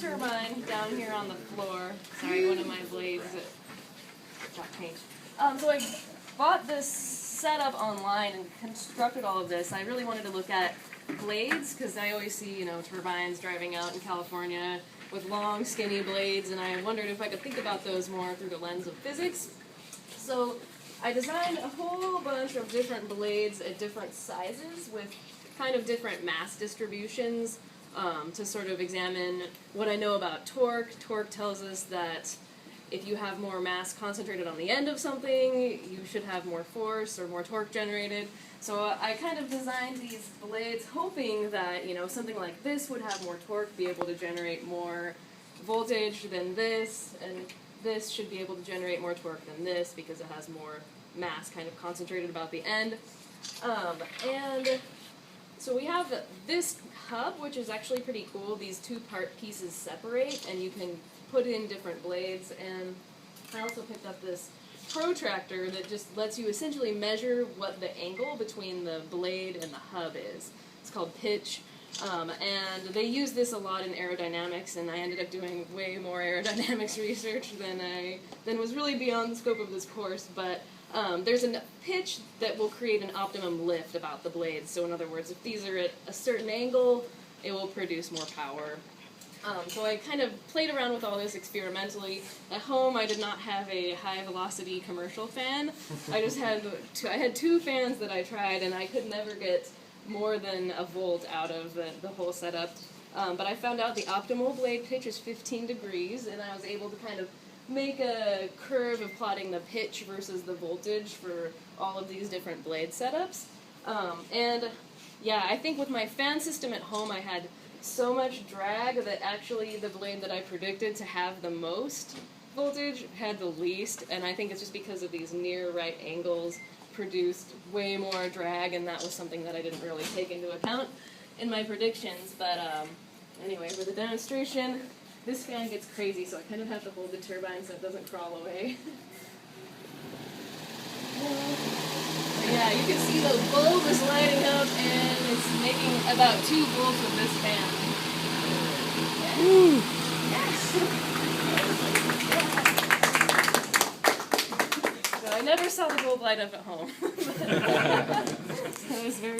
turbine down here on the floor. Sorry, one of my blades got changed. So I bought this setup online and constructed all of this. I really wanted to look at blades because I always see, turbines driving out in California with long, skinny blades, and I wondered if I could think about those more through the lens of physics. So I designed a whole bunch of different blades at different sizes with kind of different mass distributions to sort of examine what I know about torque. Torque tells us that if you have more mass concentrated on the end of something, you should have more force or more torque generated. So I kind of designed these blades hoping that, something like this would have more torque, be able to generate more voltage than this, and this should be able to generate more torque than this because it has more mass kind of concentrated about the end. And so we have this hub, which is actually pretty cool. These two pieces separate, and you can put in different blades. And I also picked up this protractor that just lets you essentially measure what the angle between the blade and the hub is. It's called pitch. And they use this a lot in aerodynamics, and I ended up doing way more aerodynamics research than was really beyond the scope of this course. But there's a pitch that will create an optimum lift about the blades. So in other words, if these are at a certain angle, it will produce more power. So I kind of played around with all this experimentally. At home, I did not have a high-velocity commercial fan. I had two fans that I tried, and I could never get more than a volt out of the whole setup. But I found out the optimal blade pitch is 15 degrees, and I was able to kind of make a curve of plotting the pitch versus the voltage for all of these different blade setups. And yeah, I think with my fan system at home, I had so much drag that actually the blade that I predicted to have the most voltage had the least, and I think it's just because of these near right angles produced way more drag, and that was something that I didn't really take into account in my predictions. But anyway, for the demonstration, this fan gets crazy, so I kind of have to hold the turbine so it doesn't crawl away. Yeah, you can see the bulb is lighting up, and it's making about 2 volts with this fan. Woo! Yes! So I never saw the bulb light up at home. So it was very